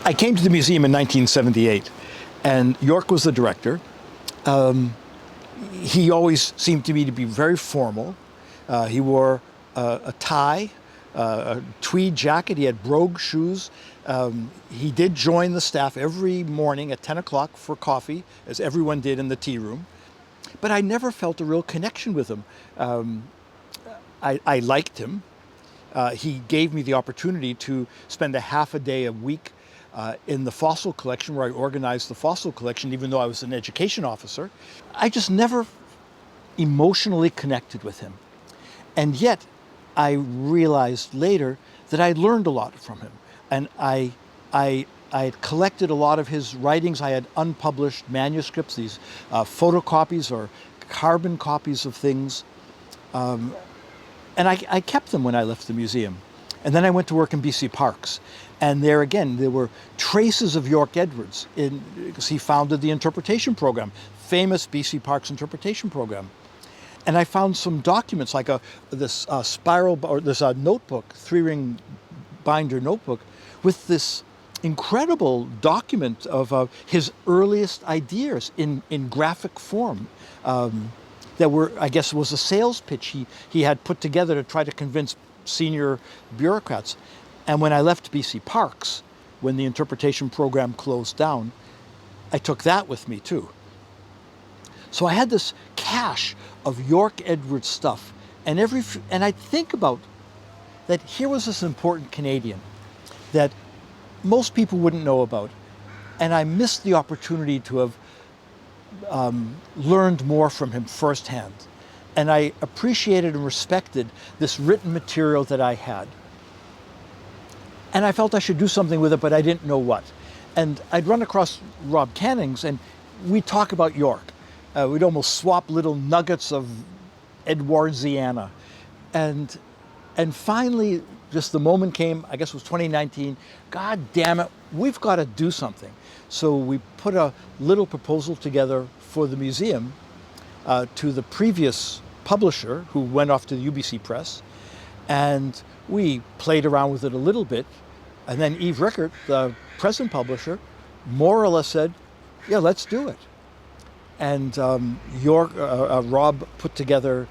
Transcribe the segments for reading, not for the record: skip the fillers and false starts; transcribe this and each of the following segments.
I came to the museum in 1978, and Yorke was the director. He always seemed to me to be very formal. He wore a tie, a tweed jacket. He had brogue shoes. He did join the staff every morning at 10 o'clock for coffee, as everyone did in the tea room. But I never felt a real connection with him. I liked him. He gave me the opportunity to spend a half a day a week in the fossil collection, where I organized the fossil collection, even though I was an education officer. I just never emotionally connected with him. And yet, I realized later that I learned a lot from him. And I had collected a lot of his writings. I had unpublished manuscripts, these photocopies or carbon copies of things. And I kept them when I left the museum. And then I went to work in BC Parks. And there again, there were traces of Yorke Edwards, because he founded the interpretation program, famous BC Parks interpretation program. And I found some documents, like this spiral, or this notebook, 3-ring binder notebook, with this incredible document of his earliest ideas in graphic form. That were, I guess, was a sales pitch he had put together to try to convince senior bureaucrats. And when I left BC Parks, when the interpretation program closed down, I took that with me too. So I had this cache of Yorke Edwards stuff, and I think about that here was this important Canadian that most people wouldn't know about, and I missed the opportunity to have learned more from him firsthand. And I appreciated and respected this written material that I had. And I felt I should do something with it, but I didn't know what. And I'd run across Rob Cannings, and we'd talk about Yorke. We'd almost swap little nuggets of Edwardsiana. And finally, just the moment came, I guess it was 2019, God damn it, we've got to do something. So we put a little proposal together for the museum to the previous publisher, who went off to the UBC Press, and we played around with it a little bit, and then Eve Rickert, the present publisher, more or less said, yeah, let's do it. And Rob put together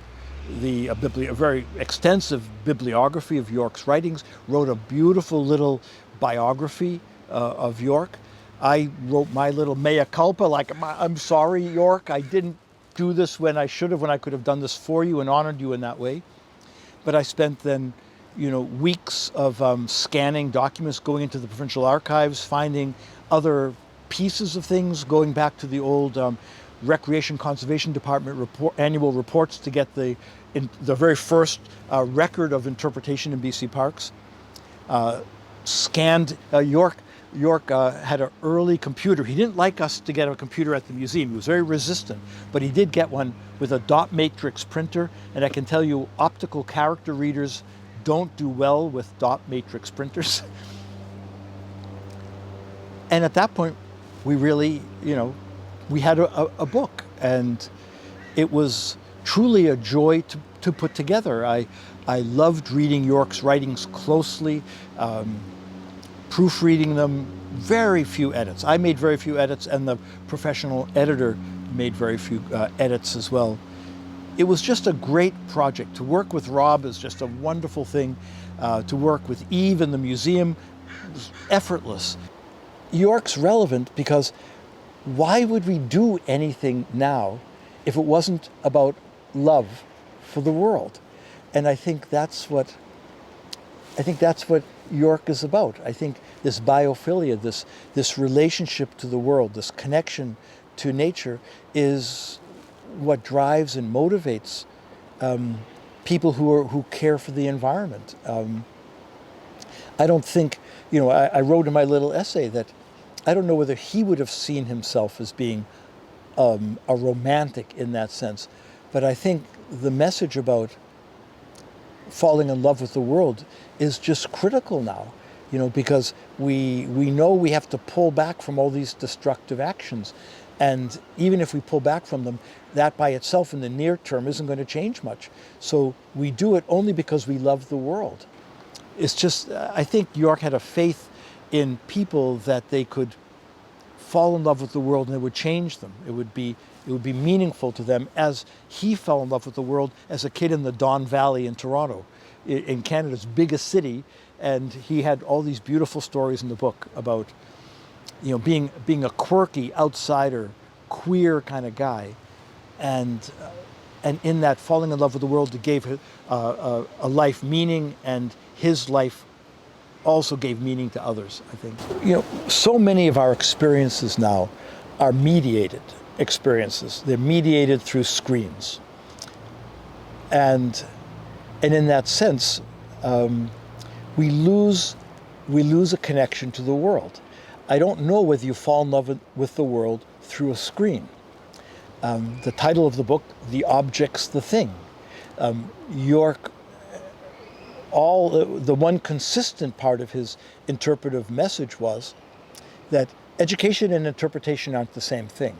a very extensive bibliography of Yorke's writings, wrote a beautiful little biography of Yorke. I wrote my little mea culpa, like, I'm sorry, Yorke, I didn't do this when I should have, when I could have done this for you and honored you in that way. But I spent then, weeks of scanning documents, going into the provincial archives, finding other pieces of things, going back to the old Recreation Conservation Department annual reports to get the very first record of interpretation in BC Parks. Scanned Yorke had an early computer. He didn't like us to get a computer at the museum. He was very resistant, but he did get one with a dot matrix printer. And I can tell you, optical character readers don't do well with dot matrix printers. And at that point, we really, we had a book, and it was truly a joy to put together. I loved reading Yorke's writings closely, proofreading them, very few edits. I made very few edits, and the professional editor made very few edits as well. It was just a great project. To work with Rob is just a wonderful thing. To work with Eve in the museum was effortless. Yorke's relevant because why would we do anything now if it wasn't about love for the world? And I think that's what Yorke is about. I think this biophilia, this relationship to the world, this connection to nature is what drives and motivates people who care for the environment. I don't think, I wrote in my little essay that I don't know whether he would have seen himself as being a romantic in that sense, but I think the message about falling in love with the world is just critical now, because we know we have to pull back from all these destructive actions. And even if we pull back from them, that by itself in the near term isn't going to change much. So we do it only because we love the world. It's just, I think Yorke had a faith in people that they could fall in love with the world and it would change them. It would be meaningful to them as he fell in love with the world as a kid in the Don Valley in Toronto, in Canada's biggest city. And he had all these beautiful stories in the book about, being a quirky outsider, queer kind of guy, and in that falling in love with the world, it gave a life meaning, and his life also gave meaning to others, I think. So many of our experiences now are mediated experiences. They're mediated through screens. And in that sense, we lose a connection to the world. I don't know whether you fall in love with the world through a screen. The title of the book, The Object's the Thing. Yorke, the one consistent part of his interpretive message was that education and interpretation aren't the same thing.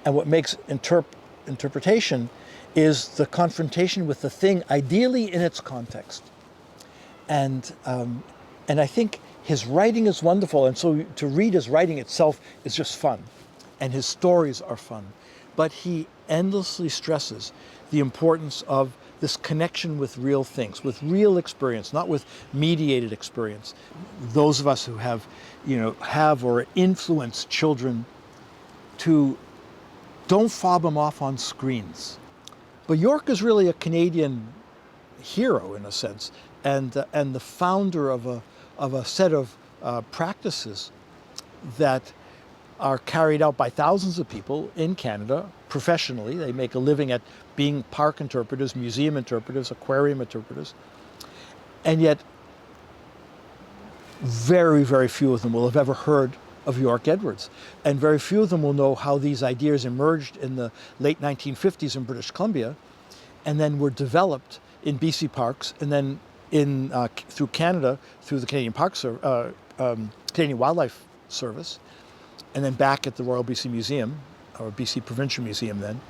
And what makes interpretation is the confrontation with the thing, ideally in its context. And I think his writing is wonderful, and so to read his writing itself is just fun, and his stories are fun. But he endlessly stresses the importance of this connection with real things, with real experience, not with mediated experience. Those of us who have or influence children to don't fob them off on screens. But Yorke is really a Canadian hero in a sense, and the founder of a set of practices that are carried out by thousands of people in Canada professionally. They make a living at being park interpreters, museum interpreters, aquarium interpreters, and yet very, very few of them will have ever heard of Yorke Edwards, and very few of them will know how these ideas emerged in the late 1950s in British Columbia, and then were developed in BC parks, and then through Canada, through the Canadian Canadian Wildlife Service, and then back at the Royal BC Museum, or BC Provincial Museum then.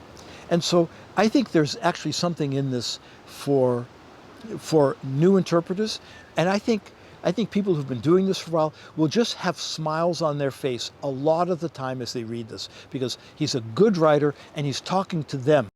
And so I think there's actually something in this for new interpreters, and I think people who've been doing this for a while will just have smiles on their face a lot of the time as they read this, because he's a good writer and he's talking to them.